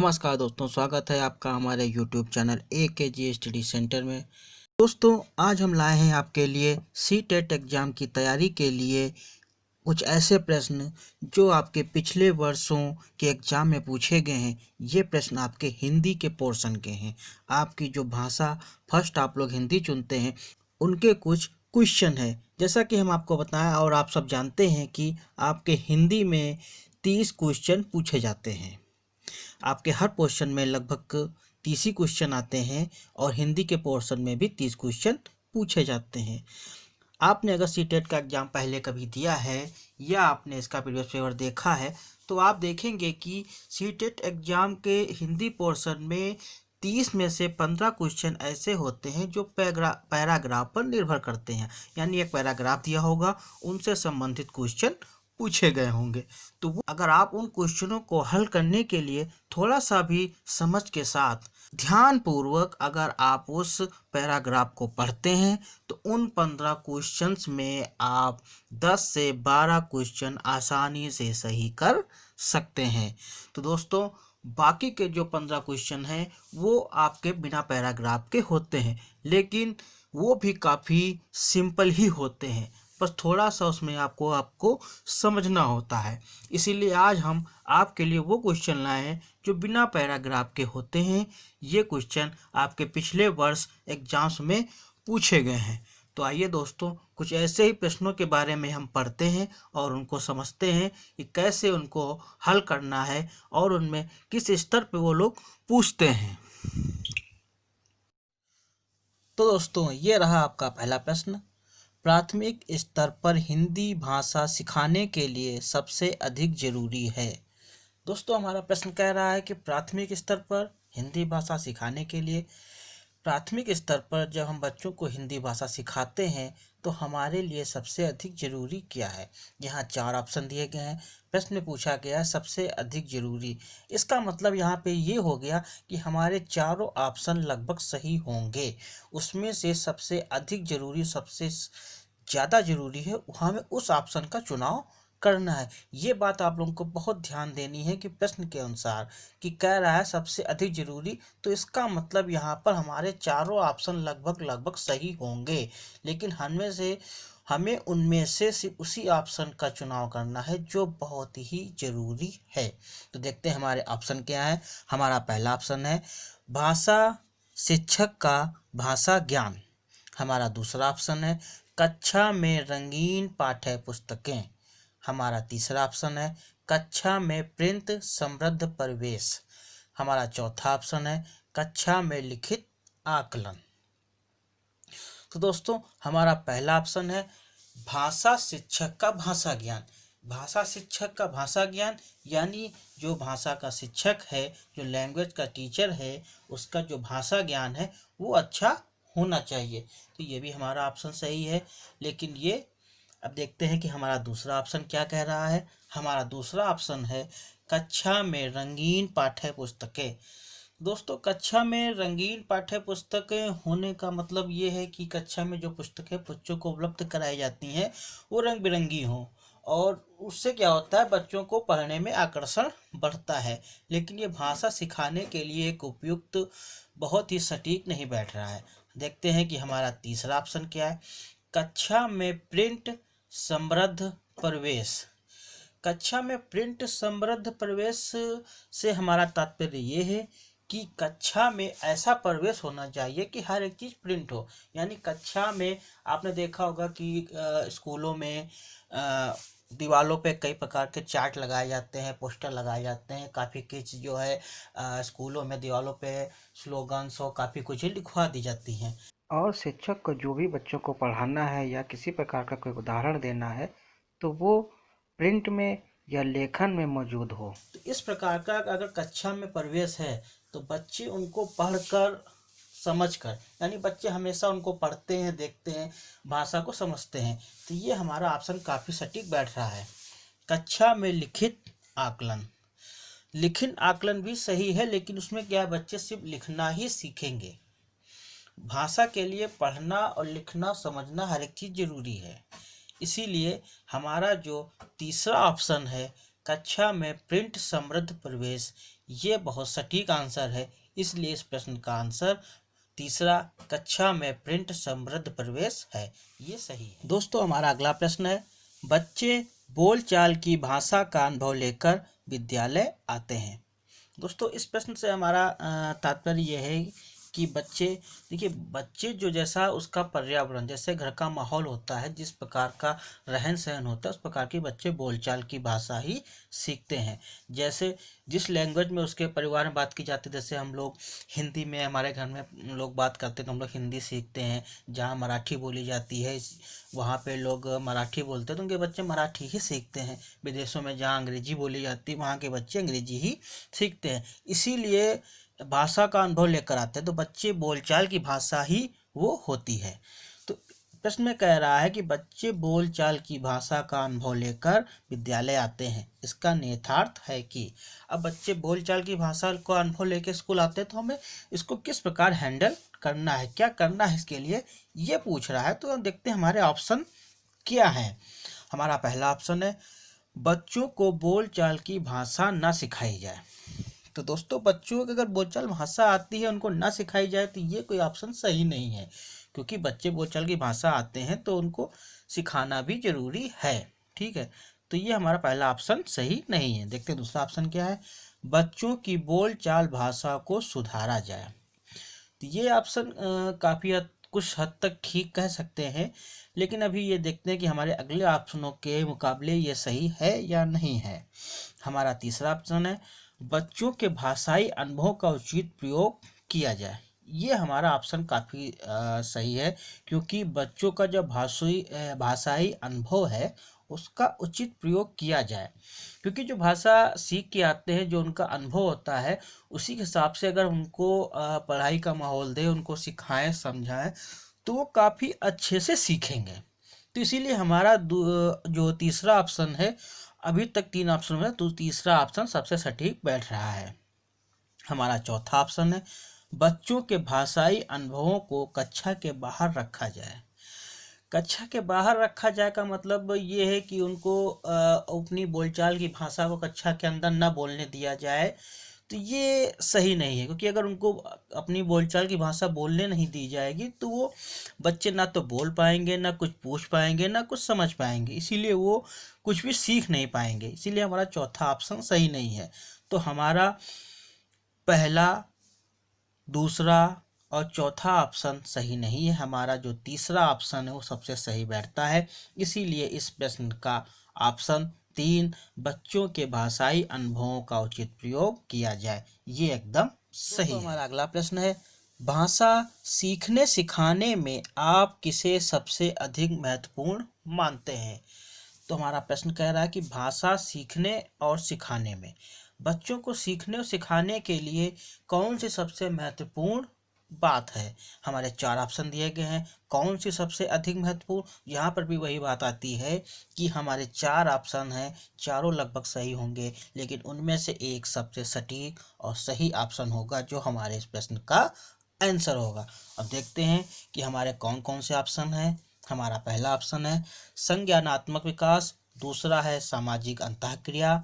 नमस्कार दोस्तों, स्वागत है आपका हमारे YouTube channel AKG study centre में। दोस्तों, आज हम लाए हैं आपके लिए CTET एग्ज़ाम की तैयारी के लिए कुछ ऐसे प्रश्न जो आपके पिछले वर्षों के एग्ज़ाम में पूछे गए हैं। ये प्रश्न आपके हिंदी के पोर्शन के हैं। आपकी जो भाषा फर्स्ट आप लोग हिंदी चुनते हैं, उनके कुछ क्वेश्चन है। जैसा कि हम आपको बताएं और आप सब जानते हैं कि आपके हिंदी में 30 क्वेश्चन पूछे जाते हैं। आपके हर पोर्शन में लगभग 30 ही क्वेश्चन आते हैं और हिंदी के पोर्शन में भी 30 क्वेश्चन पूछे जाते हैं। आपने अगर सीटेट का एग्ज़ाम पहले कभी दिया है या आपने इसका प्रीवियस पेपर देखा है तो आप देखेंगे कि सीटेट एग्ज़ाम के हिंदी पोर्शन में 30 में से 15 क्वेश्चन ऐसे होते हैं जो पैराग्राफ पर निर्भर करते हैं। यानी एक पैराग्राफ दिया होगा, उनसे संबंधित क्वेश्चन पूछे गए होंगे। तो वो अगर आप उन क्वेश्चनों को हल करने के लिए थोड़ा सा भी समझ के साथ ध्यानपूर्वक अगर आप उस पैराग्राफ को पढ़ते हैं तो उन 15 क्वेश्चंस में आप 10 से 12 क्वेश्चन आसानी से सही कर सकते हैं। तो दोस्तों, बाकी के जो 15 क्वेश्चन हैं वो आपके बिना पैराग्राफ के होते हैं, लेकिन वो भी काफ़ी सिंपल ही होते हैं। बस थोड़ा सा उसमें आपको समझना होता है। इसीलिए आज हम आपके लिए वो क्वेश्चन लाए हैं जो बिना पैराग्राफ के होते हैं। ये क्वेश्चन आपके पिछले वर्ष एग्जाम्स में पूछे गए हैं। तो आइए दोस्तों, कुछ ऐसे ही प्रश्नों के बारे में हम पढ़ते हैं और उनको समझते हैं कि कैसे उनको हल करना है और उनमें किस स्तर पे वो लोग पूछते हैं। तो दोस्तों, ये रहा आपका पहला प्रश्न। प्राथमिक स्तर पर हिंदी भाषा सिखाने के लिए सबसे अधिक जरूरी है। दोस्तों, हमारा प्रश्न कह रहा है कि प्राथमिक स्तर पर हिंदी भाषा सिखाने के लिए प्राथमिक स्तर पर जब हम बच्चों को हिंदी भाषा सिखाते हैं तो हमारे लिए सबसे अधिक ज़रूरी क्या है। यहाँ 4 ऑप्शन दिए गए हैं। प्रश्न में पूछा गया है सबसे अधिक ज़रूरी। इसका मतलब यहाँ पे ये हो गया कि हमारे चारों ऑप्शन लगभग सही होंगे। उसमें से सबसे अधिक ज़रूरी, सबसे ज़्यादा ज़रूरी है, हमें उस ऑप्शन का चुनाव करना है। ये बात आप लोगों को बहुत ध्यान देनी है कि प्रश्न के अनुसार कि कह रहा है सबसे अधिक जरूरी, तो इसका मतलब यहाँ पर हमारे चारों ऑप्शन लगभग सही होंगे, लेकिन हमें उनमें से सिर्फ उसी ऑप्शन का चुनाव करना है जो बहुत ही जरूरी है। तो देखते हैं हमारे ऑप्शन क्या है। हमारा पहला ऑप्शन है भाषा शिक्षक का भाषा ज्ञान। हमारा दूसरा ऑप्शन है कक्षा में रंगीन पाठ्य पुस्तकें। हमारा तीसरा ऑप्शन है कक्षा में प्रिंट समृद्ध परिवेश। हमारा चौथा ऑप्शन है कक्षा में लिखित आकलन। तो दोस्तों, हमारा पहला ऑप्शन है भाषा शिक्षक का भाषा ज्ञान। भाषा शिक्षक का भाषा ज्ञान यानी जो भाषा का शिक्षक है, जो लैंग्वेज का टीचर है, उसका जो भाषा ज्ञान है वो अच्छा होना चाहिए। तो ये भी हमारा ऑप्शन सही है। लेकिन ये अब देखते हैं कि हमारा दूसरा ऑप्शन क्या कह रहा है। हमारा दूसरा ऑप्शन है कक्षा में रंगीन पाठ्य पुस्तकें। दोस्तों, कक्षा में रंगीन पाठ्य पुस्तकें होने का मतलब ये है कि कक्षा में जो पुस्तकें बच्चों को उपलब्ध कराई जाती हैं वो रंग बिरंगी हों, और उससे क्या होता है, बच्चों को पढ़ने में आकर्षण बढ़ता है। लेकिन ये भाषा सिखाने के लिए एक उपयुक्त, बहुत ही सटीक नहीं बैठ रहा है। देखते हैं कि हमारा तीसरा ऑप्शन क्या है। कक्षा में प्रिंट समृद्ध प्रवेश। कक्षा में प्रिंट समृद्ध प्रवेश से हमारा तात्पर्य ये है कि कक्षा में ऐसा प्रवेश होना चाहिए कि हर एक चीज़ प्रिंट हो। यानी कक्षा में आपने देखा होगा कि स्कूलों में दीवालों पे कई प्रकार के चार्ट लगाए जाते हैं, पोस्टर लगाए जाते हैं। काफ़ी कुछ जो है स्कूलों में दीवालों पे स्लोगन्स और काफ़ी कुछ लिखवा दी जाती हैं। और शिक्षक को जो भी बच्चों को पढ़ाना है या किसी प्रकार का कोई उदाहरण देना है तो वो प्रिंट में या लेखन में मौजूद हो। तो इस प्रकार का अगर कक्षा में प्रवेश है तो बच्चे उनको पढ़कर समझकर, यानी बच्चे हमेशा उनको पढ़ते हैं, देखते हैं, भाषा को समझते हैं। तो ये हमारा ऑप्शन काफ़ी सटीक बैठ रहा है। कक्षा में लिखित आकलन। लिखित आकलन भी सही है, लेकिन उसमें क्या है, बच्चे सिर्फ लिखना ही सीखेंगे। भाषा के लिए पढ़ना और लिखना, समझना हर एक चीज़ जरूरी है। इसीलिए हमारा जो तीसरा ऑप्शन है कक्षा में प्रिंट समृद्ध प्रवेश, ये बहुत सटीक आंसर है, इसलिए इस प्रश्न का आंसर तीसरा, कक्षा में प्रिंट समृद्ध प्रवेश है, ये सही है। दोस्तों हमारा अगला प्रश्न है, बच्चे बोलचाल की भाषा का अनुभव लेकर विद्यालय आते हैं। दोस्तों इस प्रश्न से हमारा तात्पर्य यह है कि बच्चे, देखिए बच्चे जो जैसा उसका पर्यावरण, जैसे घर का माहौल होता है, जिस प्रकार का रहन सहन होता है, उस प्रकार के बच्चे बोलचाल की भाषा ही सीखते हैं। जैसे जिस लैंग्वेज में उसके परिवार में बात की जाती है, जैसे हम लोग हिंदी में हमारे घर में लोग बात करते हैं तो हम लोग हिंदी सीखते हैं। जहाँ मराठी बोली जाती है वहाँ पे लोग मराठी बोलते हैं तो उनके बच्चे मराठी ही सीखते हैं। विदेशों में जहाँ अंग्रेजी बोली जाती है वहाँ के बच्चे अंग्रेजी ही सीखते हैं। इसीलिए भाषा का अनुभव लेकर आते हैं, तो बच्चे बोलचाल की भाषा ही वो होती है। तो प्रश्न में कह रहा है कि बच्चे बोलचाल की भाषा का अनुभव लेकर विद्यालय आते हैं। इसका निहितार्थ है कि अब बच्चे बोलचाल की भाषा को अनुभव लेकर स्कूल आते हैं तो हमें इसको किस प्रकार हैंडल करना है, क्या करना है इसके लिए, ये पूछ रहा है। तो हम देखते हैं हमारे ऑप्शन क्या है। हमारा पहला ऑप्शन है, बच्चों को बोलचाल की भाषा ना सिखाई जाए। तो दोस्तों बच्चों को अगर बोलचाल भाषा आती है उनको ना सिखाई जाए तो ये कोई ऑप्शन सही नहीं है, क्योंकि बच्चे बोलचाल की भाषा आते हैं तो उनको सिखाना भी जरूरी है। ठीक है, तो ये हमारा पहला ऑप्शन सही नहीं है। देखते हैं दूसरा ऑप्शन क्या है, बच्चों की बोलचाल भाषा को सुधारा जाए। तो ये ऑप्शन काफ़ी कुछ हद तक ठीक कह सकते हैं, लेकिन अभी ये देखते हैं कि हमारे अगले ऑप्शनों के मुकाबले ये सही है या नहीं है। हमारा तीसरा ऑप्शन है, बच्चों के भाषाई अनुभव का उचित प्रयोग किया जाए। ये हमारा ऑप्शन काफ़ी सही है, क्योंकि बच्चों का जो भाषाई अनुभव है उसका उचित प्रयोग किया जाए। क्योंकि जो भाषा सीख के आते हैं, जो उनका अनुभव होता है, उसी के हिसाब से अगर उनको पढ़ाई का माहौल दे, उनको सिखाएं समझाएं तो वो काफ़ी अच्छे से सीखेंगे। तो इसीलिए हमारा जो तीसरा ऑप्शन है, अभी तक तीन ऑप्शन में तो तीसरा ऑप्शन सबसे सटीक बैठ रहा है। हमारा चौथा ऑप्शन है, बच्चों के भाषाई अनुभवों को कक्षा के बाहर रखा जाए। कक्षा के बाहर रखा जाए का मतलब ये है कि उनको अपनी बोलचाल की भाषा को कक्षा के अंदर न बोलने दिया जाए। तो ये सही नहीं है, क्योंकि अगर उनको अपनी बोलचाल की भाषा बोलने नहीं दी जाएगी तो वो बच्चे ना तो बोल पाएंगे, ना कुछ पूछ पाएंगे, ना कुछ समझ पाएंगे, इसीलिए वो कुछ भी सीख नहीं पाएंगे। इसीलिए हमारा चौथा ऑप्शन सही नहीं है। तो हमारा पहला, दूसरा और चौथा ऑप्शन सही नहीं है। हमारा जो तीसरा ऑप्शन है वो सबसे सही बैठता है। इसीलिए इस प्रश्न का ऑप्शन 3, बच्चों के भाषाई अनुभवों का उचित प्रयोग किया जाए, ये एकदम सही है। हमारा अगला प्रश्न है, भाषा सीखने सिखाने में आप किसे सबसे अधिक महत्वपूर्ण मानते हैं। तो हमारा प्रश्न कह रहा है कि भाषा सीखने और सिखाने में बच्चों को सीखने और सिखाने के लिए कौन सी सबसे महत्वपूर्ण बात है। हमारे 4 ऑप्शन दिए गए हैं, कौन सी सबसे अधिक महत्वपूर्ण, यहाँ पर भी वही बात आती है कि हमारे 4 ऑप्शन हैं, चारों लगभग सही होंगे, लेकिन उनमें से एक सबसे सटीक और सही ऑप्शन होगा जो हमारे इस प्रश्न का आंसर होगा। अब देखते हैं कि हमारे कौन कौन से ऑप्शन हैं। हमारा पहला ऑप्शन है संज्ञानात्मक विकास, दूसरा है सामाजिक अंतःक्रिया,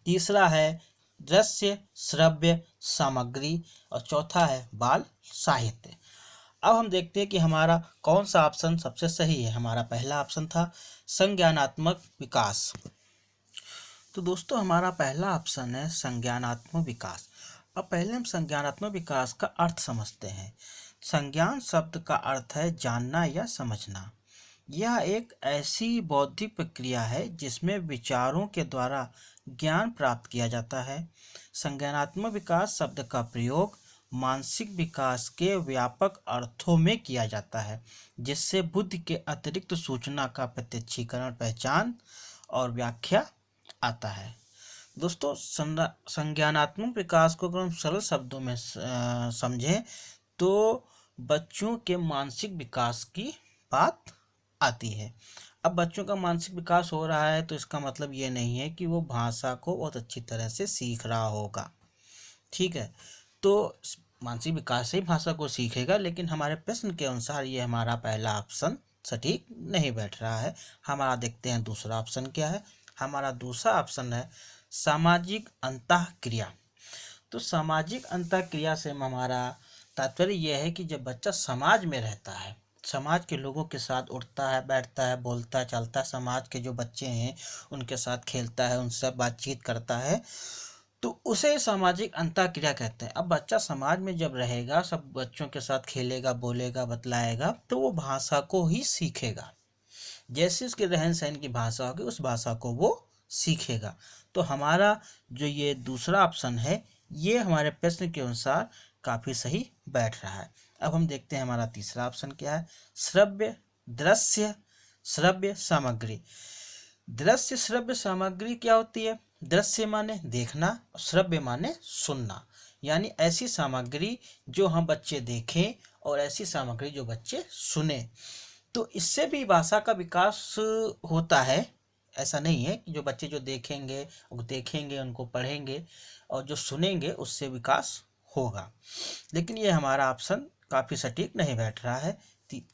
तीसरा है दृश्य श्रव्य सामग्री और चौथा है बाल साहित्य। अब हम देखते हैं कि हमारा कौन सा ऑप्शन सबसे सही है। हमारा पहला ऑप्शन था संज्ञानात्मक विकास। तो दोस्तों हमारा पहला ऑप्शन है संज्ञानात्मक विकास। अब पहले हम संज्ञानात्मक विकास का अर्थ समझते हैं। संज्ञान शब्द का अर्थ है जानना या समझना। यह एक ऐसी बौद्धिक प्रक्रिया है जिसमें विचारों के द्वारा ज्ञान प्राप्त किया जाता है। संज्ञानात्मक विकास शब्द का प्रयोग मानसिक विकास के व्यापक अर्थों में किया जाता है, जिससे बुद्धि के अतिरिक्त सूचना का प्रत्यक्षीकरण, पहचान और व्याख्या आता है। दोस्तों संज्ञानात्मक विकास को अगर हम सरल शब्दों में समझें तो बच्चों के मानसिक विकास की बात आती है। अब बच्चों का मानसिक विकास हो रहा है तो इसका मतलब ये नहीं है कि वो भाषा को बहुत अच्छी तरह से सीख रहा होगा। ठीक है, तो मानसिक विकास से ही भाषा को सीखेगा, लेकिन हमारे प्रश्न के अनुसार ये हमारा पहला ऑप्शन सटीक नहीं बैठ रहा है। हमारा देखते हैं दूसरा ऑप्शन क्या है। हमारा दूसरा ऑप्शन है सामाजिक अंतःक्रिया। तो सामाजिक अंतःक्रिया से हमारा तात्पर्य यह है कि जब बच्चा समाज में रहता है, समाज के लोगों के साथ उठता है, बैठता है, बोलता है, चलता है, समाज के जो बच्चे हैं उनके साथ खेलता है, उनसे बातचीत करता है, तो उसे सामाजिक अंतःक्रिया कहते हैं। अब बच्चा समाज में जब रहेगा, सब बच्चों के साथ खेलेगा, बोलेगा, बतलाएगा, तो वो भाषा को ही सीखेगा। जैसे उसके रहन सहन की भाषा होगी उस भाषा को वो सीखेगा। तो हमारा जो ये दूसरा ऑप्शन है ये हमारे प्रश्न के अनुसार काफ़ी सही बैठ रहा है। अब हम देखते हैं हमारा तीसरा ऑप्शन क्या है। श्रव्य, दृश्य, श्रव्य सामग्री। दृश्य श्रव्य सामग्री क्या होती है? दृश्य माने देखना, श्रव्य माने सुनना, यानी ऐसी सामग्री जो हम बच्चे देखें और ऐसी सामग्री जो बच्चे सुने। तो इससे भी भाषा का विकास होता है। ऐसा नहीं है कि जो बच्चे जो देखेंगे उनको पढ़ेंगे और जो सुनेंगे उससे विकास होगा। लेकिन ये हमारा ऑप्शन काफ़ी सटीक नहीं बैठ रहा है।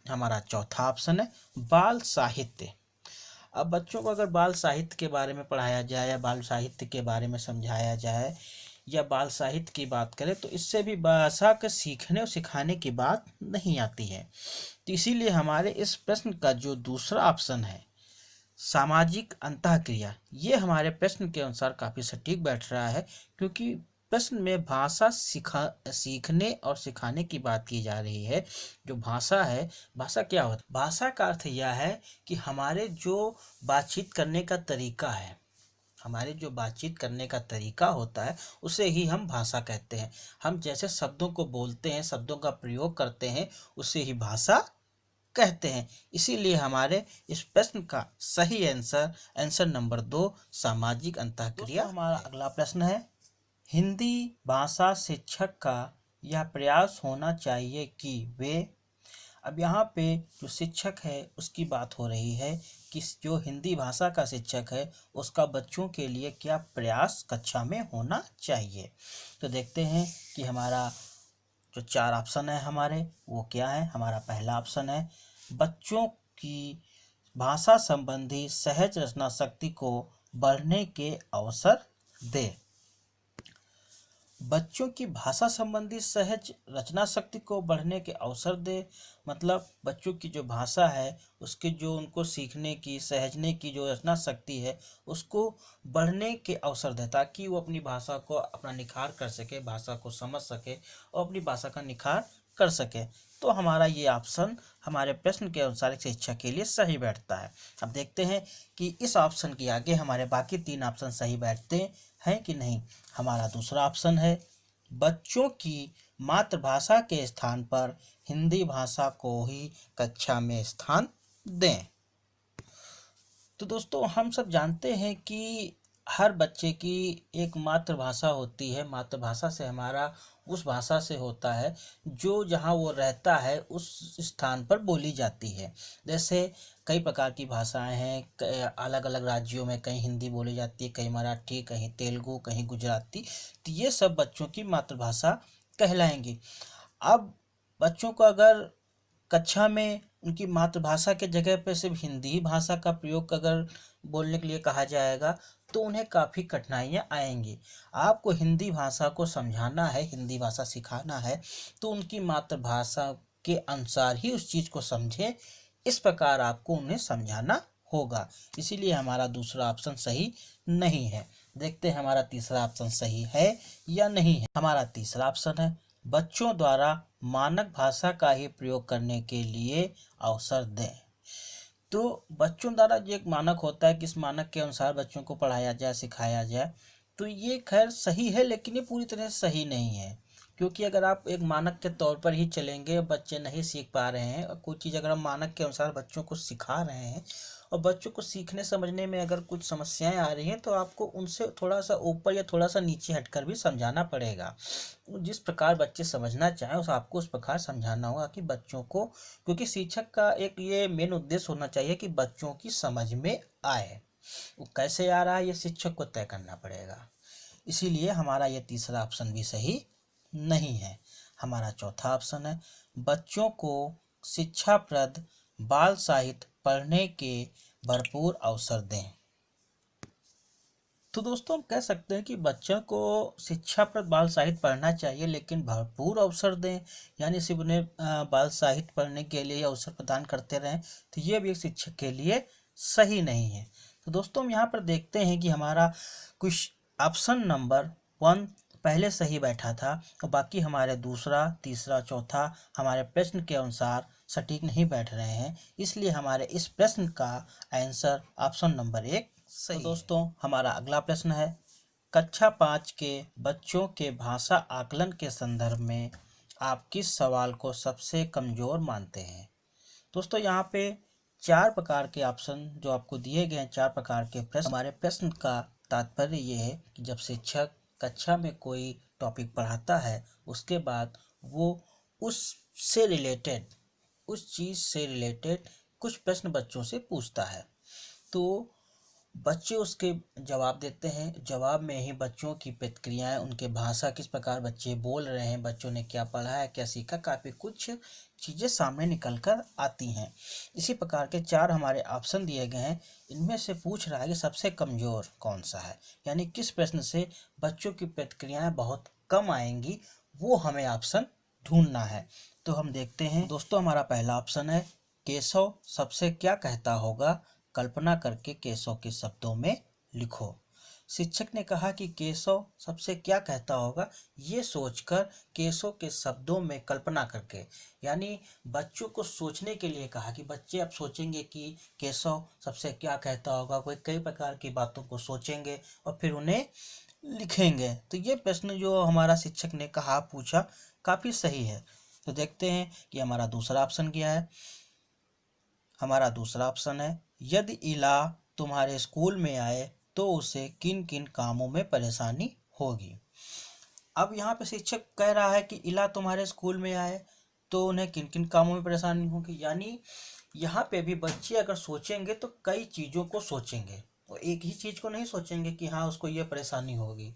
हमारा चौथा ऑप्शन है बाल साहित्य। अब बच्चों को अगर बाल साहित्य के बारे में पढ़ाया जाए या बाल साहित्य के बारे में समझाया जाए या बाल साहित्य की बात करें तो इससे भी भाषा के सीखने और सिखाने की बात नहीं आती है। तो इसीलिए हमारे इस प्रश्न का जो दूसरा ऑप्शन है सामाजिक अंतःक्रिया, ये हमारे प्रश्न के अनुसार काफ़ी सटीक बैठ रहा है, क्योंकि प्रश्न में भाषा सीखने और सिखाने की बात की जा रही है। जो भाषा है, भाषा क्या होता है? भाषा का अर्थ यह है कि हमारे जो बातचीत करने का तरीका है, हमारे जो बातचीत करने का तरीका होता है उसे ही हम भाषा कहते हैं। हम जैसे शब्दों को बोलते हैं, शब्दों का प्रयोग करते हैं, उसे ही भाषा कहते हैं। इसीलिए हमारे इस प्रश्न का सही आंसर नंबर 2 सामाजिक अंतःक्रिया। हमारा अगला प्रश्न है हिंदी भाषा शिक्षक का यह प्रयास होना चाहिए कि वे। अब यहाँ पे जो शिक्षक है उसकी बात हो रही है कि जो हिंदी भाषा का शिक्षक है उसका बच्चों के लिए क्या प्रयास कक्षा में होना चाहिए। तो देखते हैं कि हमारा जो 4 ऑप्शन है हमारे वो क्या है। हमारा पहला ऑप्शन है बच्चों की भाषा संबंधी सहज रचना शक्ति को बढ़ने के अवसर दे। बच्चों की भाषा संबंधी सहज रचना शक्ति को बढ़ने के अवसर दे, मतलब बच्चों की जो भाषा है उसके जो उनको सीखने की, सहजने की जो रचना शक्ति है उसको बढ़ने के अवसर दे, ताकि वो अपनी भाषा को अपना निखार कर सके, भाषा को समझ सके और अपनी भाषा का निखार कर सके। तो हमारा ये ऑप्शन हमारे प्रश्न के अनुसार एक शिक्षक के लिए सही बैठता है। अब देखते हैं कि इस ऑप्शन के आगे हमारे बाकी 3 ऑप्शन सही बैठते हैं कि नहीं। हमारा दूसरा ऑप्शन है बच्चों की मातृभाषा के स्थान पर हिंदी भाषा को ही कक्षा में स्थान दें। तो दोस्तों हम सब जानते हैं कि हर बच्चे की एक मातृभाषा होती है। मातृभाषा से हमारा उस भाषा से होता है जो जहाँ वो रहता है उस स्थान पर बोली जाती है। जैसे कई प्रकार की भाषाएं हैं, अलग अलग राज्यों में कहीं हिंदी बोली जाती है, कहीं मराठी, कहीं तेलुगु, कहीं गुजराती। तो ये सब बच्चों की मातृभाषा कहलाएंगी। अब बच्चों को अगर कक्षा में उनकी मातृभाषा के जगह पर सिर्फ हिंदी भाषा का प्रयोग अगर बोलने के लिए कहा जाएगा तो उन्हें काफ़ी कठिनाइयाँ आएंगी। आपको हिंदी भाषा को समझाना है, हिंदी भाषा सिखाना है तो उनकी मातृभाषा के अनुसार ही उस चीज़ को समझें, इस प्रकार आपको उन्हें समझाना होगा। इसीलिए हमारा दूसरा ऑप्शन सही नहीं है। देखते हैं हमारा तीसरा ऑप्शन सही है या नहीं है। हमारा तीसरा ऑप्शन है बच्चों द्वारा मानक भाषा का ही प्रयोग करने के लिए अवसर दें। तो बच्चों द्वारा जो एक मानक होता है कि इस मानक के अनुसार बच्चों को पढ़ाया जाए, सिखाया जाए, तो ये खैर सही है, लेकिन ये पूरी तरह से सही नहीं है। क्योंकि अगर आप एक मानक के तौर पर ही चलेंगे, बच्चे नहीं सीख पा रहे हैं, और कोई चीज़ अगर हम मानक के अनुसार बच्चों को सिखा रहे हैं और बच्चों को सीखने समझने में अगर कुछ समस्याएं आ रही हैं तो आपको उनसे थोड़ा सा ऊपर या थोड़ा सा नीचे हटकर भी समझाना पड़ेगा। जिस प्रकार बच्चे समझना चाहें उस आपको उस प्रकार समझाना होगा कि बच्चों को, क्योंकि शिक्षक का एक ये मेन उद्देश्य होना चाहिए कि बच्चों की समझ में आए। वो कैसे आ रहा है ये शिक्षक को तय करना पड़ेगा। इसीलिए हमारा ये तीसरा ऑप्शन भी सही नहीं है। हमारा चौथा ऑप्शन है बच्चों को शिक्षाप्रद बाल साहित्य पढ़ने के भरपूर अवसर दें। तो दोस्तों हम कह सकते हैं कि बच्चों को शिक्षाप्रद बाल साहित्य पढ़ना चाहिए, लेकिन भरपूर अवसर दें। यानी सिर्फ उन्हें बाल साहित्य पढ़ने के लिए अवसर प्रदान करते रहें, तो ये भी एक शिक्षक के लिए सही नहीं है। तो दोस्तों हम यहाँ पर देखते हैं कि हमारा कुछ ऑप्शन नंबर 1 पहले सही बैठा था और बाकी हमारे दूसरा, तीसरा, चौथा हमारे प्रश्न के अनुसार सटीक नहीं बैठ रहे हैं। इसलिए हमारे इस प्रश्न का आंसर ऑप्शन नंबर 1 सही। तो दोस्तों हमारा अगला प्रश्न है, कक्षा 5 के बच्चों के भाषा आकलन के संदर्भ में आप किस सवाल को सबसे कमजोर मानते हैं। दोस्तों यहाँ पे 4 प्रकार के ऑप्शन जो आपको दिए गए हैं, 4 प्रकार के प्रश्न। हमारे प्रश्न का तात्पर्य ये है कि जब शिक्षक कक्षा में कोई टॉपिक पढ़ाता है, उसके बाद वो उससे रिलेटेड, उस चीज़ से रिलेटेड कुछ प्रश्न बच्चों से पूछता है, तो बच्चे उसके जवाब देते हैं। जवाब में ही बच्चों की प्रतिक्रियाएं, उनके भाषा किस प्रकार बच्चे बोल रहे हैं, बच्चों ने क्या पढ़ा है, क्या सीखा, काफ़ी कुछ चीज़ें सामने निकल कर आती हैं। इसी प्रकार के 4 हमारे ऑप्शन दिए गए हैं। इनमें से पूछ रहा है कि सबसे कमज़ोर कौन सा है, यानी किस प्रश्न से बच्चों की प्रतिक्रियाएँ बहुत कम आएंगी, वो हमें ऑप्शन ढूंढना है। तो हम देखते हैं दोस्तों, हमारा पहला ऑप्शन है, केशव सबसे क्या कहता होगा, कल्पना करके केशव के शब्दों में लिखो। शिक्षक ने कहा कि केशव सबसे क्या कहता होगा, ये सोचकर केशव के शब्दों में कल्पना करके, यानी बच्चों को सोचने के लिए कहा कि बच्चे अब सोचेंगे कि केशव सबसे क्या कहता होगा। कोई कई प्रकार की बातों को सोचेंगे और फिर उन्हें लिखेंगे। तो ये प्रश्न जो हमारा शिक्षक ने कहा, पूछा, काफ़ी सही है। तो देखते हैं कि हमारा दूसरा ऑप्शन क्या है। हमारा दूसरा ऑप्शन है, यदि इला तुम्हारे स्कूल में आए तो उसे किन किन कामों में परेशानी होगी। अब यहाँ पे शिक्षक कह रहा है कि इला तुम्हारे स्कूल में आए तो उन्हें किन किन कामों में परेशानी होगी, यानी यहाँ पे भी बच्चे अगर सोचेंगे तो कई चीज़ों को सोचेंगे, वो एक ही चीज़ को नहीं सोचेंगे कि हाँ उसको ये परेशानी होगी।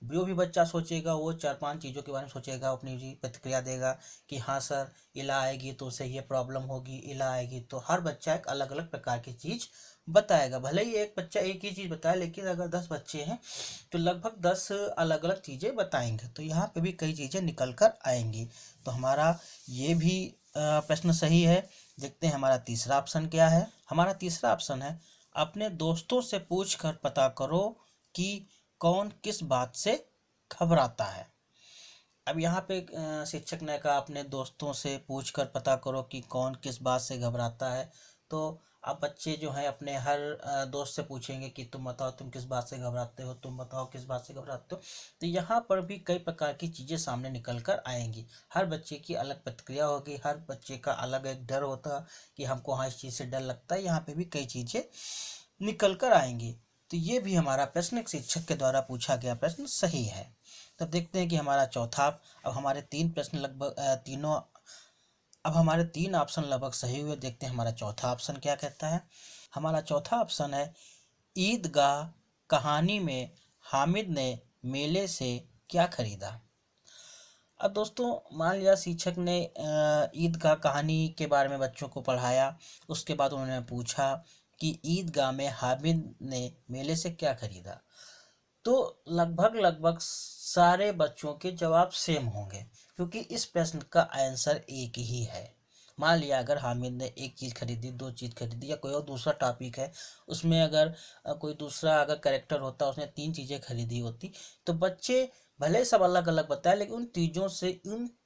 जो भी बच्चा सोचेगा वो 4-5 चीज़ों के बारे में सोचेगा, अपनी जी प्रतिक्रिया देगा कि हाँ सर इला आएगी तो उसे ये प्रॉब्लम होगी, इला आएगी तो। हर बच्चा एक अलग अलग प्रकार की चीज़ बताएगा। भले ही एक बच्चा एक ही चीज़ बताए, लेकिन अगर 10 बच्चे हैं तो लगभग 10 अलग अलग चीज़ें बताएंगे, तो यहाँ पे भी कई चीज़ें निकल कर आएंगी। तो हमारा ये भी प्रश्न सही है। देखते हैं हमारा तीसरा ऑप्शन क्या है। हमारा तीसरा ऑप्शन है, अपने दोस्तों से पूछ कर पता करो कि कौन किस बात से घबराता है। अब यहाँ पे शिक्षक ने कहा अपने दोस्तों से पूछ कर पता करो कि कौन किस बात से घबराता है। तो अब बच्चे जो हैं अपने हर दोस्त से पूछेंगे कि तुम बताओ तुम किस बात से घबराते हो, तुम बताओ किस बात से घबराते हो। तो यहाँ पर भी कई प्रकार की चीज़ें सामने निकल कर आएंगी। हर बच्चे की अलग प्रतिक्रिया होगी, हर बच्चे का अलग एक डर होता कि हमको हाँ इस चीज़ से डर लगता है। यहाँ पे भी कई चीज़ें निकल कर आएंगी। तो ये भी हमारा प्रश्न एक शिक्षक के द्वारा पूछा गया प्रश्न सही है। तो देखते हैं कि हमारा चौथा, अब हमारे 3 प्रश्न लगभग तीनों, अब हमारे 3 ऑप्शन लगभग सही हुए। देखते हैं हमारा चौथा ऑप्शन क्या कहता है। हमारा चौथा ऑप्शन है, ईदगाह कहानी में हामिद ने मेले से क्या खरीदा। अब दोस्तों मान लिया शिक्षक ने ईदगाह कहानी के बारे में बच्चों को पढ़ाया, उसके बाद उन्होंने पूछा कि ईदगाह में हामिद ने मेले से क्या खरीदा। तो लगभग लगभग सारे बच्चों के जवाब सेम होंगे, क्योंकि इस प्रश्न का आंसर एक ही है। मान लिया अगर हामिद ने एक चीज़ खरीदी, 2 चीज़ खरीदी, या कोई और दूसरा टॉपिक है उसमें अगर कोई दूसरा अगर कैरेक्टर होता उसने 3 चीज़ें खरीदी होती, तो बच्चे भले सब अलग अलग बताए, लेकिन उन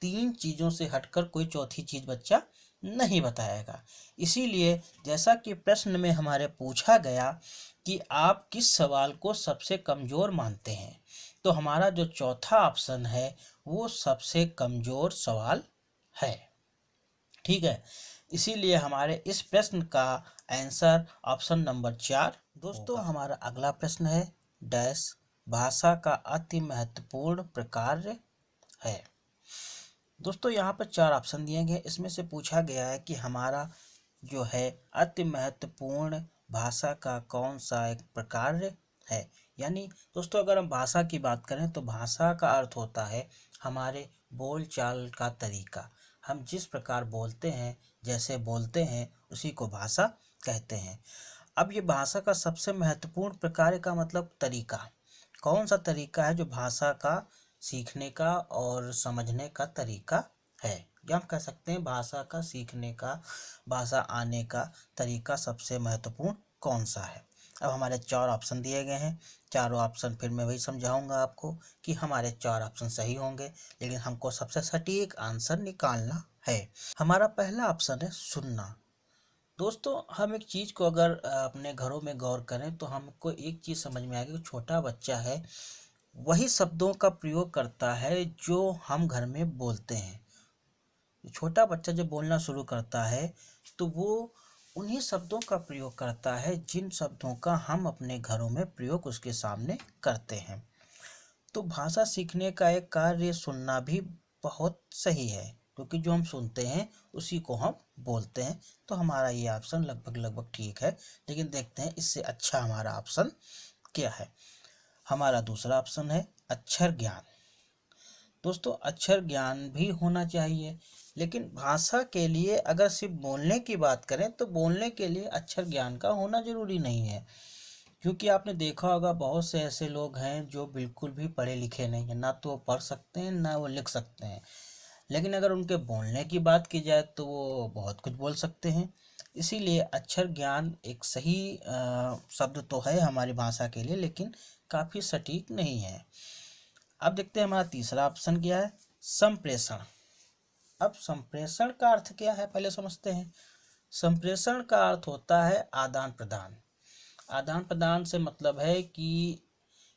3 चीज़ों से हटकर कोई चौथी चीज़ बच्चा नहीं बताएगा। इसीलिए जैसा कि प्रश्न में हमारे पूछा गया कि आप किस सवाल को सबसे कमज़ोर मानते हैं, तो हमारा जो चौथा ऑप्शन है वो सबसे कमज़ोर सवाल है। ठीक है, इसीलिए हमारे इस प्रश्न का आंसर ऑप्शन नंबर 4 दोस्तों होगा। हमारा अगला प्रश्न है, डैश भाषा का अति महत्वपूर्ण प्रकार है। दोस्तों यहाँ पर 4 ऑप्शन दिए गए, इसमें से पूछा गया है कि हमारा जो है अति महत्वपूर्ण भाषा का कौन सा एक प्रकार है। यानी दोस्तों अगर हम भाषा की बात करें तो भाषा का अर्थ होता है हमारे बोल चाल का तरीका। हम जिस प्रकार बोलते हैं, जैसे बोलते हैं, उसी को भाषा कहते हैं। अब ये भाषा का सबसे महत्वपूर्ण प्रकार का मतलब तरीका, कौन सा तरीका है जो भाषा का सीखने का और समझने का तरीका है, या हम कह सकते हैं भाषा का सीखने का, भाषा आने का तरीका सबसे महत्वपूर्ण कौन सा है। अब हमारे 4 ऑप्शन दिए गए हैं, चारों ऑप्शन फिर मैं वही समझाऊंगा आपको कि हमारे 4 ऑप्शन सही होंगे, लेकिन हमको सबसे सटीक आंसर निकालना है। हमारा पहला ऑप्शन है सुनना। दोस्तों, हम एक चीज़ को अगर अपने घरों में गौर करें तो हमको एक चीज़ समझ में आएगी कि छोटा बच्चा है वही शब्दों का प्रयोग करता है जो हम घर में बोलते हैं। छोटा बच्चा जब बोलना शुरू करता है तो वो उन्हीं शब्दों का प्रयोग करता है जिन शब्दों का हम अपने घरों में प्रयोग उसके सामने करते हैं। तो भाषा सीखने का एक कार्य सुनना भी बहुत सही है, क्योंकि जो हम सुनते हैं उसी को हम बोलते हैं। तो हमारा ये ऑप्शन लगभग लगभग ठीक है, लेकिन देखते हैं इससे अच्छा हमारा ऑप्शन क्या है। हमारा दूसरा ऑप्शन है अक्षर ज्ञान। दोस्तों, अक्षर ज्ञान भी होना चाहिए, लेकिन भाषा के लिए अगर सिर्फ बोलने की बात करें तो बोलने के लिए अक्षर ज्ञान का होना जरूरी नहीं है, क्योंकि आपने देखा होगा बहुत से ऐसे लोग हैं जो बिल्कुल भी पढ़े लिखे नहीं हैं, ना तो वो पढ़ सकते हैं ना वो लिख सकते हैं, लेकिन अगर उनके बोलने की बात की जाए तो वो बहुत कुछ बोल सकते हैं। इसीलिए अक्षर ज्ञान एक सही शब्द तो है हमारी भाषा के लिए, लेकिन काफ़ी सटीक नहीं है। अब देखते हैं हमारा तीसरा ऑप्शन क्या है, संप्रेषण। अब संप्रेषण का अर्थ क्या है पहले समझते हैं। संप्रेषण का अर्थ होता है आदान प्रदान। आदान प्रदान से मतलब है कि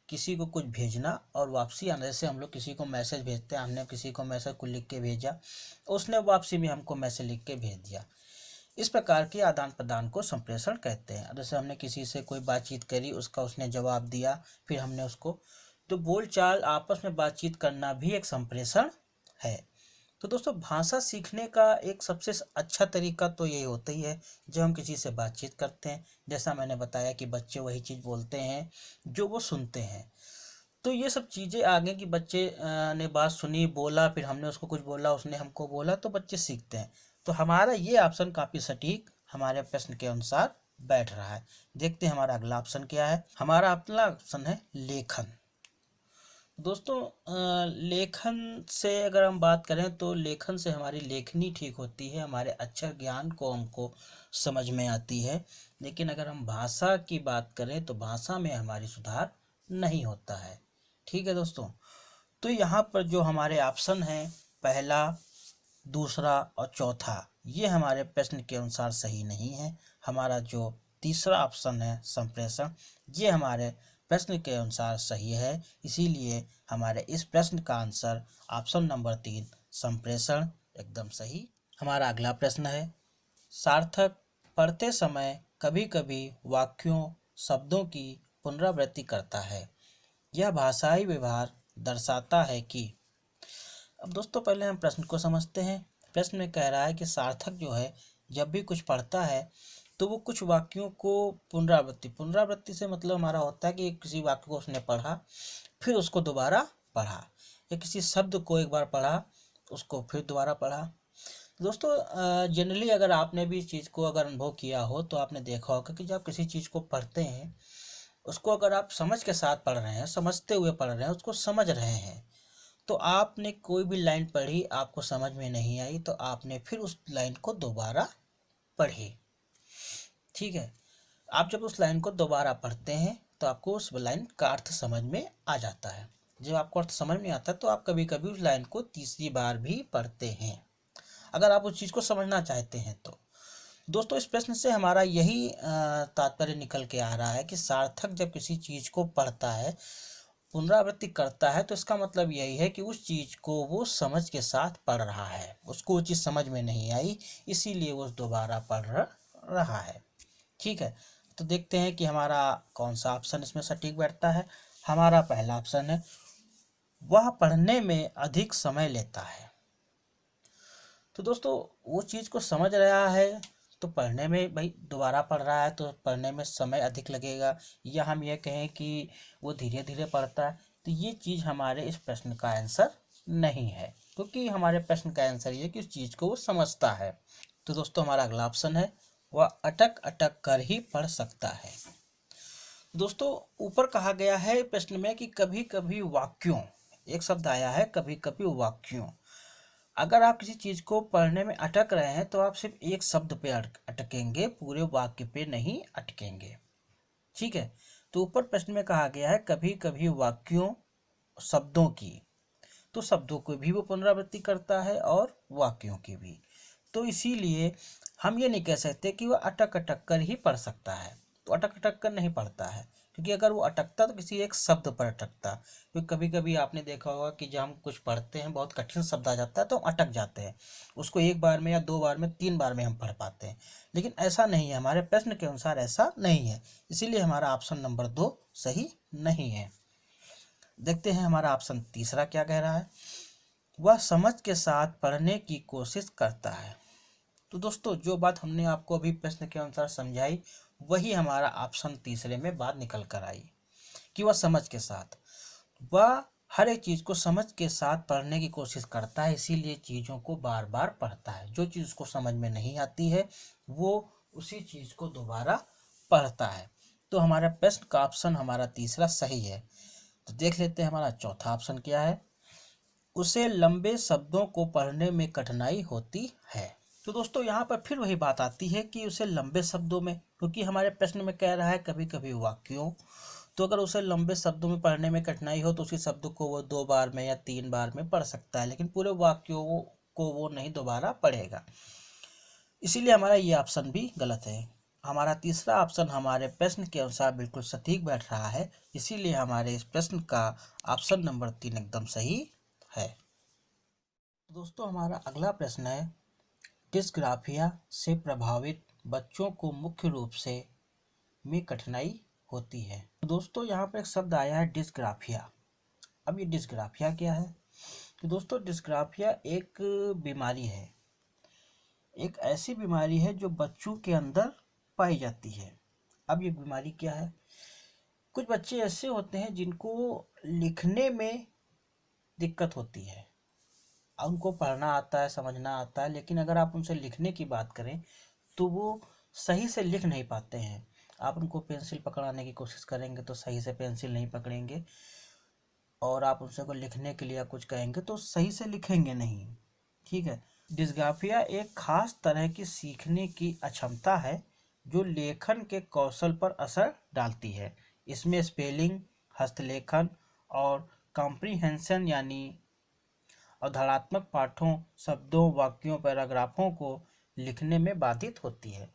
किसी को कुछ भेजना और वापसी आना। जैसे हम लोग किसी को मैसेज भेजते हैं, हमने किसी को मैसेज को लिख के भेजा, उसने वापसी में हमको मैसेज लिख के भेज दिया। इस प्रकार के आदान प्रदान को संप्रेषण कहते हैं। जैसे हमने किसी से कोई बातचीत करी, उसका उसने जवाब दिया, फिर हमने उसको, तो बोलचाल आपस में बातचीत करना भी एक संप्रेषण है। तो दोस्तों, भाषा सीखने का एक सबसे अच्छा तरीका तो यही होता ही है जब हम किसी से बातचीत करते हैं। जैसा मैंने बताया कि बच्चे वही चीज़ बोलते हैं जो वो सुनते हैं। तो ये सब चीज़ें आगे कि बच्चे ने बात सुनी, बोला, फिर हमने उसको कुछ बोला, उसने हमको बोला, तो बच्चे सीखते हैं। तो हमारा ये ऑप्शन काफ़ी सटीक हमारे प्रश्न के अनुसार बैठ रहा है। देखते हैं हमारा अगला ऑप्शन क्या है। हमारा अगला ऑप्शन है लेखन। दोस्तों, लेखन से अगर हम बात करें तो लेखन से हमारी लेखनी ठीक होती है, हमारे अक्षर ज्ञान को हमको समझ में आती है। लेकिन अगर हम भाषा की बात करें तो भाषा में हमारी सुधार नहीं होता है। ठीक है दोस्तों, तो यहाँ पर जो हमारे ऑप्शन हैं पहला, दूसरा और चौथा, ये हमारे प्रश्न के अनुसार सही नहीं है। हमारा जो तीसरा ऑप्शन है संप्रेषण, ये हमारे प्रश्न के अनुसार सही है। इसीलिए हमारे इस प्रश्न का आंसर ऑप्शन नंबर 3 संप्रेषण एकदम सही। हमारा अगला प्रश्न है, सार्थक पढ़ते समय कभी कभी वाक्यों, शब्दों की पुनरावृत्ति करता है, यह भाषाई व्यवहार दर्शाता है कि। अब दोस्तों, पहले हम प्रश्न को समझते हैं। प्रश्न में कह रहा है कि सार्थक जो है जब भी कुछ पढ़ता है तो वो कुछ वाक्यों को पुनरावृत्ति से मतलब हमारा होता है कि किसी वाक्य को उसने पढ़ा, फिर उसको दोबारा पढ़ा, या किसी शब्द को एक बार पढ़ा, उसको फिर दोबारा पढ़ा। दोस्तों, जनरली अगर आपने भी इस चीज़ को अगर अनुभव किया हो तो आपने देखा होगा कि जब किसी चीज़ को पढ़ते हैं, उसको अगर आप समझ के साथ पढ़ रहे हैं, समझते हुए पढ़ रहे हैं, उसको समझ रहे हैं, तो आपने कोई भी लाइन पढ़ी, आपको समझ में नहीं आई, तो आपने फिर उस लाइन को दोबारा पढ़ी। ठीक है, आप जब उस लाइन को दोबारा पढ़ते हैं तो आपको उस लाइन का अर्थ समझ में आ जाता है। जब आपको अर्थ समझ में आता है तो आप कभी कभी उस लाइन को तीसरी बार भी पढ़ते हैं, अगर आप उस चीज़ को समझना चाहते हैं तो। दोस्तों, इस प्रश्न से हमारा यही तात्पर्य निकल के आ रहा है कि सार्थक जब किसी चीज़ को पढ़ता है, पुनरावृत्ति करता है, तो इसका मतलब यही है कि उस चीज़ को वो समझ के साथ पढ़ रहा है, उसको वो चीज़ समझ में नहीं आई, इसीलिए वो दोबारा पढ़ रहा है। ठीक है, तो देखते हैं कि हमारा कौन सा ऑप्शन इसमें सटीक बैठता है। हमारा पहला ऑप्शन है, वह पढ़ने में अधिक समय लेता है। तो दोस्तों, वो चीज़ को समझ रहा है तो पढ़ने में, भाई दोबारा पढ़ रहा है तो पढ़ने में समय अधिक लगेगा, या हम ये कहें कि वो धीरे धीरे पढ़ता है, तो ये चीज़ हमारे इस प्रश्न का आंसर नहीं है, क्योंकि हमारे प्रश्न का आंसर ये कि उस चीज़ को वो समझता है। तो दोस्तों, हमारा अगला ऑप्शन है, वह अटक अटक कर ही पढ़ सकता है। दोस्तों ऊपर कहा गया है प्रश्न में कि कभी कभी वाक्यों, एक शब्द आया है कभी कभी वाक्यों। अगर आप किसी चीज को पढ़ने में अटक रहे हैं तो आप सिर्फ एक शब्द पे अटकेंगे, पूरे वाक्य पे नहीं अटकेंगे। ठीक है, तो ऊपर प्रश्न में कहा गया है कभी कभी वाक्यों शब्दों की, तो शब्दों को भी वो पुनरावृत्ति करता है और वाक्यों की भी। तो इसीलिए हम ये नहीं कह सकते कि वह अटक अटक कर ही पढ़ सकता है, तो अटक अटक कर नहीं पढ़ता है, क्योंकि अगर वो अटकता तो किसी एक शब्द पर अटकता। क्योंकि कभी कभी आपने देखा होगा कि जब हम कुछ पढ़ते हैं बहुत कठिन शब्द आ जाता है तो हम अटक जाते हैं, उसको एक बार में या दो बार में, तीन बार में हम पढ़ पाते हैं। लेकिन ऐसा नहीं है, हमारे प्रश्न के अनुसार ऐसा नहीं है, इसीलिए हमारा ऑप्शन नंबर 2 सही नहीं है। देखते हैं हमारा ऑप्शन तीसरा क्या कह रहा है। वह समझ के साथ पढ़ने की कोशिश करता है। तो दोस्तों जो बात हमने आपको अभी प्रश्न के अनुसार समझाई, वही हमारा ऑप्शन तीसरे में बात निकल कर आई कि वह समझ के साथ, वह हर एक चीज़ को समझ के साथ पढ़ने की कोशिश करता है, इसीलिए चीज़ों को बार बार पढ़ता है। जो चीज़ उसको समझ में नहीं आती है वो उसी चीज़ को दोबारा पढ़ता है। तो हमारा प्रश्न का ऑप्शन हमारा तीसरा सही है। तो देख लेते हैं हमारा चौथा ऑप्शन क्या है। उसे लंबे शब्दों को पढ़ने में कठिनाई होती है। तो दोस्तों यहाँ पर फिर वही बात आती है कि उसे लंबे शब्दों में, क्योंकि हमारे प्रश्न में कह रहा है कभी कभी वाक्यों, तो अगर उसे लंबे शब्दों में पढ़ने में कठिनाई हो तो उसी शब्द को वो 2 बार में या 3 बार में पढ़ सकता है, लेकिन पूरे वाक्यों को वो नहीं दोबारा पढ़ेगा। इसीलिए हमारा ये ऑप्शन भी गलत है। हमारा तीसरा ऑप्शन हमारे प्रश्न के अनुसार बिल्कुल सटीक बैठ रहा है, इसीलिए हमारे इस प्रश्न का ऑप्शन नंबर 3 एकदम सही है। दोस्तों हमारा अगला प्रश्न है, डिस्ग्राफिया से प्रभावित बच्चों को मुख्य रूप से में कठिनाई होती है। तो दोस्तों यहाँ पर एक शब्द आया है डिस्ग्राफिया। अब ये डिस्ग्राफिया क्या है। तो दोस्तों डिस्ग्राफिया एक बीमारी है, एक ऐसी बीमारी है जो बच्चों के अंदर पाई जाती है। अब ये बीमारी क्या है। कुछ बच्चे ऐसे होते हैं जिनको लिखने में दिक्कत होती है, उनको पढ़ना आता है, समझना आता है, लेकिन अगर आप उनसे लिखने की बात करें तो वो सही से लिख नहीं पाते हैं। आप उनको पेंसिल पकड़ाने की कोशिश करेंगे तो सही से पेंसिल नहीं पकड़ेंगे, और आप उनसे को लिखने के लिए कुछ कहेंगे तो सही से लिखेंगे नहीं। ठीक है, डिस्ग्राफिया एक खास तरह की सीखने की अक्षमता है जो लेखन के कौशल पर असर डालती है। इसमें स्पेलिंग, हस्तलेखन और कॉम्प्रीहेंशन यानी अवधारणात्मक पाठों, शब्दों, वाक्यों, पैराग्राफों को लिखने में बाधित होती है।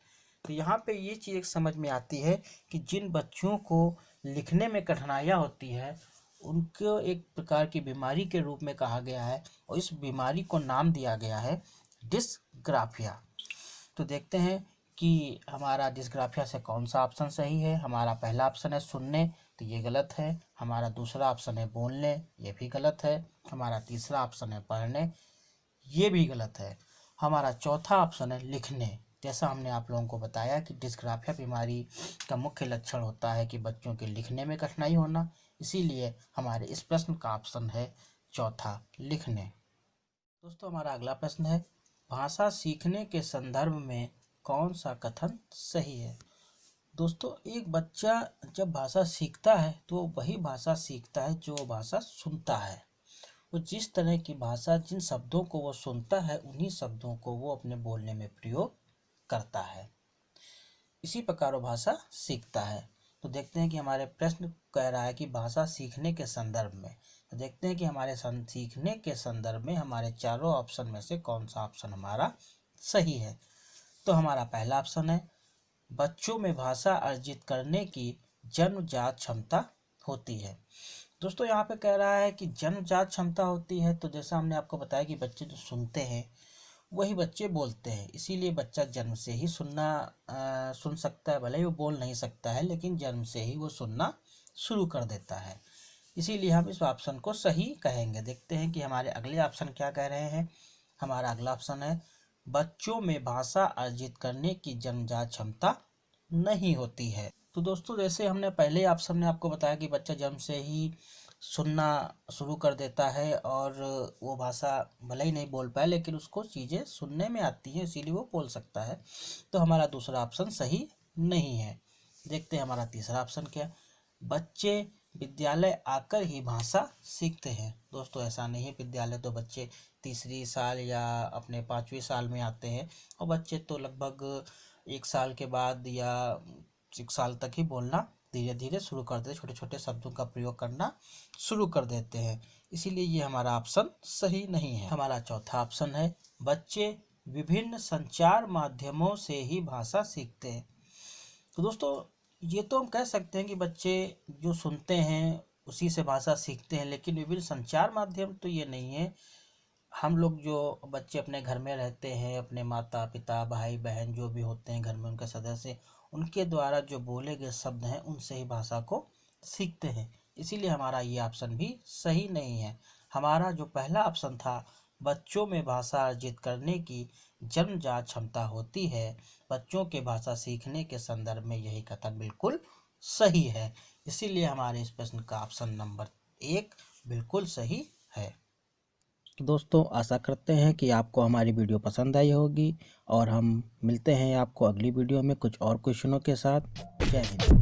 तो यहाँ पे ये चीज़ एक समझ में आती है कि जिन बच्चों को लिखने में कठिनाइयाँ होती है उनको एक प्रकार की बीमारी के रूप में कहा गया है, और इस बीमारी को नाम दिया गया है डिस्ग्राफिया। तो देखते हैं कि हमारा डिस्ग्राफिया से कौन सा ऑप्शन सही है। हमारा पहला ऑप्शन है सुनने, तो ये गलत है। हमारा दूसरा ऑप्शन है बोलने, ये भी गलत है। हमारा तीसरा ऑप्शन है पढ़ने, ये भी गलत है। हमारा चौथा ऑप्शन है लिखने। जैसा हमने आप लोगों को बताया कि डिस्ग्राफिया बीमारी का मुख्य लक्षण होता है कि बच्चों के लिखने में कठिनाई होना, इसीलिए हमारे इस प्रश्न का ऑप्शन है चौथा, लिखने। दोस्तों हमारा अगला प्रश्न है, भाषा सीखने के संदर्भ में कौन सा कथन सही है। दोस्तों एक बच्चा जब भाषा सीखता है तो वही भाषा सीखता है जो भाषा सुनता है। वो जिस तरह की भाषा, जिन शब्दों को वो सुनता है उन्हीं शब्दों को वो अपने बोलने में प्रयोग करता है, इसी प्रकार वो भाषा सीखता है। तो देखते हैं कि हमारे प्रश्न कह रहा है कि भाषा सीखने के संदर्भ में, तो देखते हैं कि हमारे सीखने के संदर्भ में हमारे चारों ऑप्शन में से कौन सा ऑप्शन हमारा सही है। तो हमारा पहला ऑप्शन है बच्चों में भाषा अर्जित करने की जन्मजात क्षमता होती है। दोस्तों यहाँ पे कह रहा है कि जन्मजात क्षमता होती है, तो जैसा हमने आपको बताया कि बच्चे जो सुनते हैं वही बच्चे बोलते हैं, इसीलिए बच्चा जन्म से ही सुन सकता है, भले ही वो बोल नहीं सकता है लेकिन जन्म से ही वो सुनना शुरू कर देता है, इसीलिए हम इस ऑप्शन को सही कहेंगे। देखते हैं कि हमारे अगले ऑप्शन क्या कह रहे हैं। हमारा अगला ऑप्शन है बच्चों में भाषा अर्जित करने की जन्मजात क्षमता नहीं होती है। तो दोस्तों जैसे हमने पहले ऑप्शन में आपको बताया कि बच्चा जन्म से ही सुनना शुरू कर देता है और वो भाषा भले ही नहीं बोल पाए लेकिन उसको चीज़ें सुनने में आती हैं, इसीलिए वो बोल सकता है। तो हमारा दूसरा ऑप्शन सही नहीं है। देखते हैं हमारा तीसरा ऑप्शन क्या है। बच्चे विद्यालय आकर ही भाषा सीखते हैं। दोस्तों ऐसा नहीं है, विद्यालय तो बच्चे तीसरी साल या अपने 5वीं साल में आते हैं और बच्चे तो लगभग 1 साल के बाद या 1 साल तक ही बोलना धीरे धीरे शुरू कर देते, छोटे छोटे शब्दों का प्रयोग करना शुरू कर देते हैं। इसीलिए ये हमारा ऑप्शन सही नहीं है। हमारा चौथा ऑप्शन है बच्चे विभिन्न संचार माध्यमों से ही भाषा सीखते हैं। तो दोस्तों ये तो हम कह सकते हैं कि बच्चे जो सुनते हैं उसी से भाषा सीखते हैं, लेकिन विभिन्न संचार माध्यम तो ये नहीं है। हम लोग जो बच्चे अपने घर में रहते हैं, अपने माता पिता भाई बहन जो भी होते हैं घर में उनके सदस्य, उनके द्वारा जो बोले गए शब्द हैं उनसे ही भाषा को सीखते हैं। इसीलिए हमारा ये ऑप्शन भी सही नहीं है। हमारा जो पहला ऑप्शन था बच्चों में भाषा अर्जित करने की जन्मजात क्षमता होती है, बच्चों के भाषा सीखने के संदर्भ में यही कथन बिल्कुल सही है। इसीलिए हमारे इस प्रश्न का ऑप्शन नंबर 1 बिल्कुल सही है। दोस्तों आशा करते हैं कि आपको हमारी वीडियो पसंद आई होगी और हम मिलते हैं आपको अगली वीडियो में कुछ और क्वेश्चनों के साथ। जय हिंद।